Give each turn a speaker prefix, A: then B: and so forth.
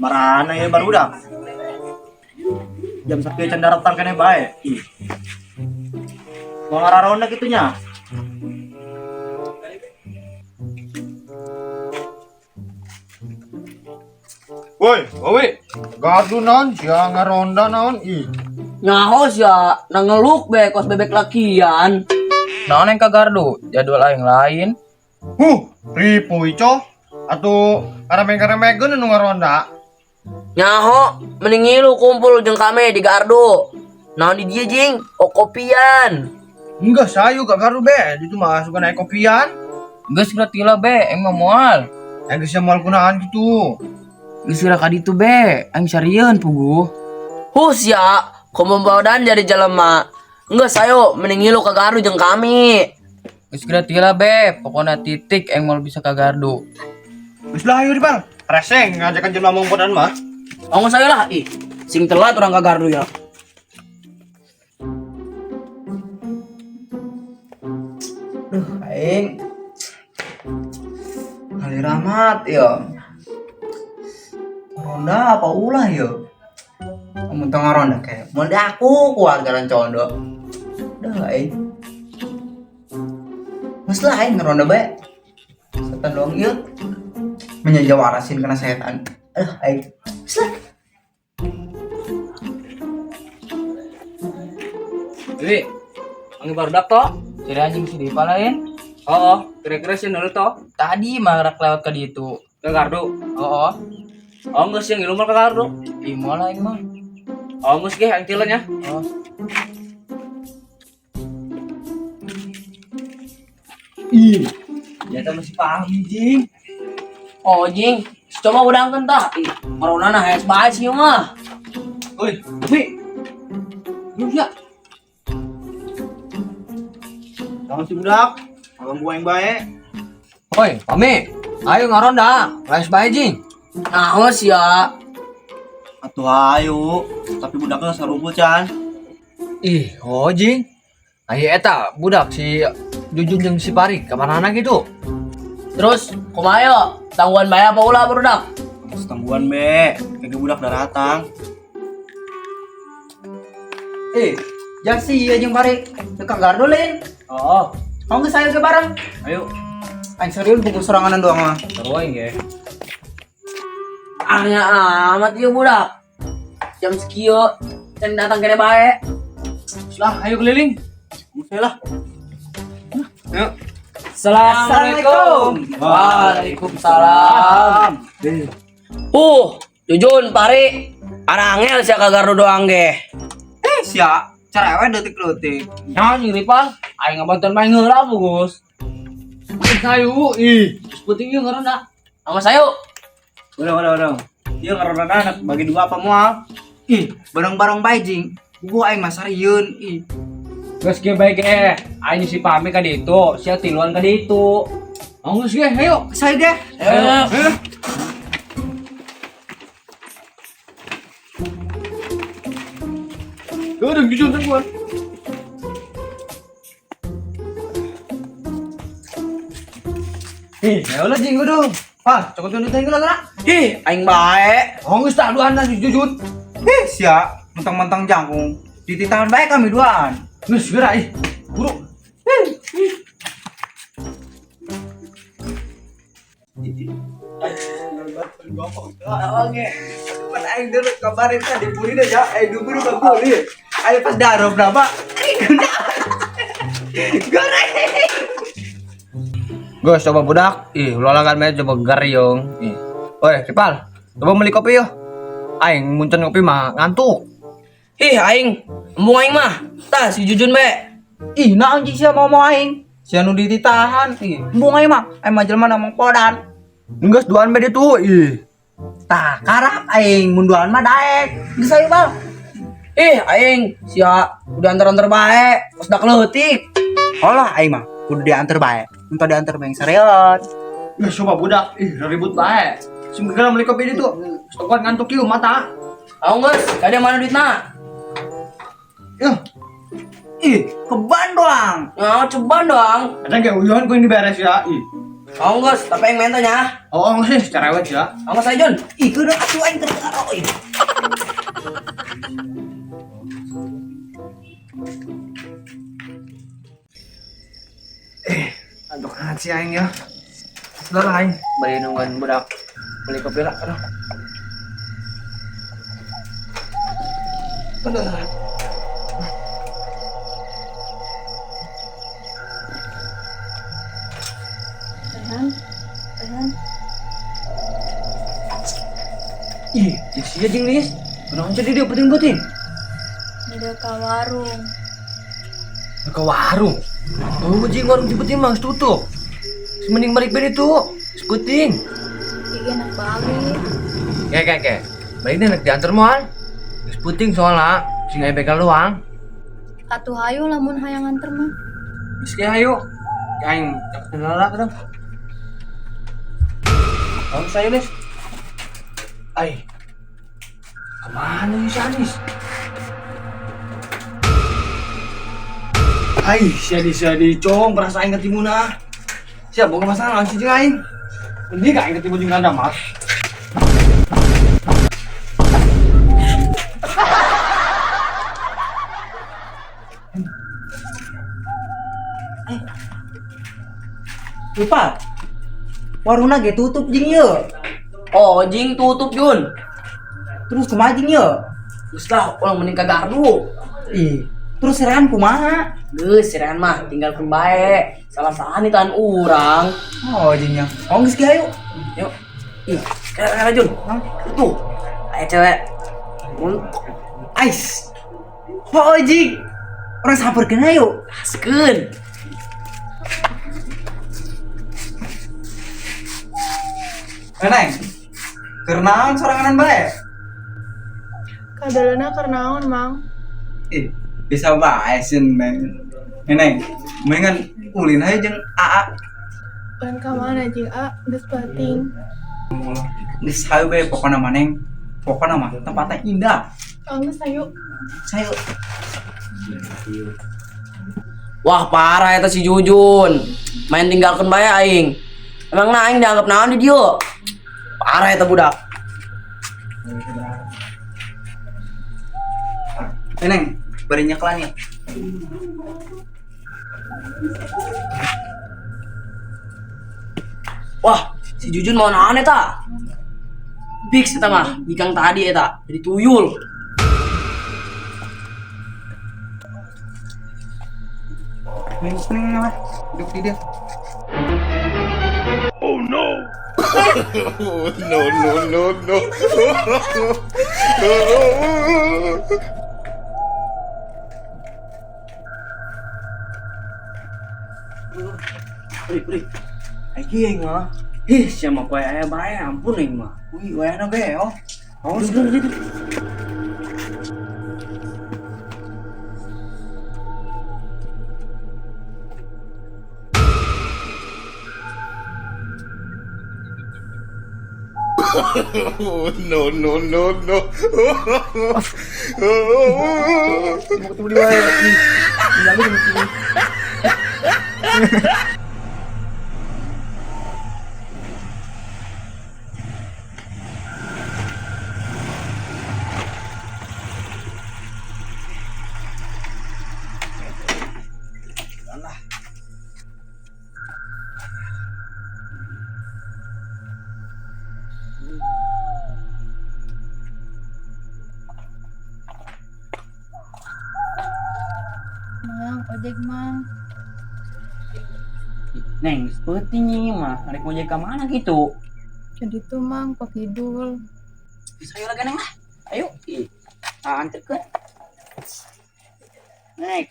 A: Marana ya baru dah. Jam sakit can datang kene bae. Mau ngararonda gitunya.
B: Woi, gardu naon sia ngaronda naon ih.
C: Nyahos ya, nangeluk be kos bebek lakian.
D: Naon yang ka gardu? Jadwal aing lain.
B: Ripu ico. Atuh karemeng-karemegeun nu ngaronda.
C: Nyaho, mending lu kumpul jeung kami di gardu. Naon di dieu jing? Kopian.
B: Enggak sayu ka gardu be, itu mah suka naik kopian.
D: Geus berarti lah be, aing mah moal.
B: Geus moal kunaan gitu.
D: Geus geura ka ditu be, aing sarieun puguh.
C: Hus ya, kombodan jadi jelema. Enggak sayo, mending lu ke gardu jeung kami.
D: Geus berarti lah be, pokona titik aing moal bisa ka gardu.
B: Geus lah ayo Dipal. Reseng ngajakan jelema mongkonan mah.
C: Ongos saya lah, sing telat orang ke gardu ya.
A: Aing kali rahmat ya. Ronda apa ulah ya? Kamu tengah ronda kayak mau aku keluarga condo. Dah aing. Mas lah aing ngeronda bae. Setan doang ieu. Menyejawarasin kena setan. Aing. Mas lah.
D: Wi, manggil barudak toh? Ciri anjing si Dipa lain.
C: Oh, kira-kira sih dulu toh.
D: Tadi mah rak lewat ke ditu.
C: Ke gardu.
D: Oh,
C: Oh, geus yang ilmu ke gardu.
D: imo lah aing mah.
C: Oh, geus ge yang tileun ya.
D: Oh.
C: Ternyata masih paham jing. Oh jing, coba udangkeun tah. Marona hayas bae sih mah.
A: Oi, Wi. Lu ya. Kamu si budak, kalau gua yang baik.
D: Woi, Pami, ayo ngaronda, les bae jing.
C: Naos ya.
A: Atuh ayo, tapi budaknya sarubul can.
D: Ih, oh jing. Ayo eta budak si Jujun jeung si Pari kamanana gitu.
C: Terus kumaha tangguhan bae apa ulah barudak?
A: Setangguhan be, kagak budak daratang. Jasi ya jeung bari dekat gardu lain.
C: Oh,
A: Mau nggak saya ke bareng?
C: ayo.
A: Aing serius pukul seranganan doang mah.
D: Seru aing ge.
C: Anya amat ieu budak. Jam sekieu dan datang kene bae.
D: Lah, ayo keliling.
A: Musai lah.
D: Ayo.
C: Assalamualaikum. Waalaikumsalam. Jujun Pari. Arangel sia ka gardu doang ge.
A: Sia, cerewet detik-detik.
D: Nyanyi Ripal, aing ngabantuan main heula Gus. Sayu, seperti ieu ngaranna.
C: Sama sayo.
A: Udah. Dia karena anak bagi dua apa moal? Barang-barang bae jing. Gua aing mah sarieun.
D: Geus ge bae ge, aing si Pami ka ditu, sia tiluan ka ditu. Geus ge, ayo.
A: Saya deh.
C: Ayo.
B: Udah gitu gua.
A: Ya ulah jing gua dong. Cukup tunjuk teh lah.
C: Aing bae.
A: Geus tak duaan jujun. Sia, mentang-mentang jangkung. Dititahan bae kami duaan.
B: Geus geura buru.
A: Oke. Pas aing dulu kabarin tadi puri dah ya. Dulu ka puri. Ayo pas darah berapa? Goreng.
D: Gus, coba budak. Ulalakan me coba garyong. Woi, Ripal, coba beli kopi yo. Aing muncul ngopi mah ngantuk.
C: Aing, embung aing mah. Tah si Jujun bae.
A: Naon cik sia mau aing? Sia nu dititahan. Embung aing mah. Aing mah jelema namang podan.
D: Geus duaan be ditu.
A: Tah karap aing munduan mah daek. Geus ayo bal.
C: Aing sia udah antar-antar bae. Pas dak leutik.
A: Olah aing mah kudu diantar bae. Entah diantar bae sareot.
B: Geus coba budak, ribut bae. Sing geura beli kopi ditu. Stokan ngantuk ieu mata.
C: Aung geus, kada mana duitna?
A: Ih, keban doang.
C: Nah, coba dong.
D: Ada kayak uyuhan gue ini beres ya. Ih.
C: Oh, Gus, tapi yang mentanya.
D: Oh, enggak sih, cerewet ya.
C: Sama saya, Jun.
A: Ih, kudu atuh aing terkaro. Ih.
D: Aduh, hati aing ya. Sudah lah aing.
C: Bari nungguan budak beli kopi lah. Aduh. Ih, sia jeung Lis. Kunaon jadi dia penting-penting?
E: Udah ke warung.
C: Ke warung. Oh, jing warung Ciputing mah geus tutup. Mending balik balik itu. Ciputing.
E: Iya enak balik.
C: Kayak. Balik deh nak diantar moal. Ciputing soalnya sing aya begal doang.
E: Atuh hayu lamun hayang anter mah.
C: Geus ge hayu. Aing cepet nolak dong. Om saya Lis. Ai. Kemana nih si Anis?
D: Hai, siadi cong, perasa aing ketimu na. Siap, bukan masalah langsung jeung aing. Ini gak aing ketimu jeung Anda, Mas.
A: Lupa. Warungna ge tutup jeung ieu.
C: Oh, jing tutup Jun.
A: Terus kumaha jeung ieu?
C: Geus lah, ulang mending ka gardu.
A: Ih, terus serean kumaha?
C: Geus, sirean mah tinggalkeun bae. Salah-salahan itu an urang.
A: Oh, jeung nya. Oh, geus ge hayu.
C: Yuk. Ih, kira Jun. Tuh. Ayo cewek.
A: Ais. Oh, jing. Orang sabarkeun hayu.
C: Askeun.
A: Neng. Keur naon soranganan bae?
E: Kadalana karnaon, Mang?
A: Ih, bisa bae sih, Neng. Neng, mengan ulin aja jeung AA.
E: Pan ka mana jeung geus penting.
A: Geus hayu bae pokona mah, Neng. Pokona mah tempatnya indah.
E: Geus hayu.
A: Sayu.
C: Wah, parah eta si Jujun. Main tinggalkeun bae aing. Emang na aing dianggap naon di dieu? Parah eta budak.
A: Neng, bari nyekelan ya.
C: Wah, si Jujun mau naon eta? Fix eta mah, dikang tadi eta, jadi tuyul.
A: Neng, apa? Duduk di dia.
C: Puri. Aing aing mah. Ih, siapa poe aya bae ampun aing mah.
A: Wih, wayahna bae, oh.
C: Oh, sudah.
D: Ketemu di wae. Bilangnya di sini.
E: Mang, ojek Mang.
C: Neng, sepertinya mah arek mau jaga mana gitu.
E: Jadi tuh Mang, Pak Kidul.
C: Ayo lagi neng lah. Ayo. Ih, antar ke. Naik.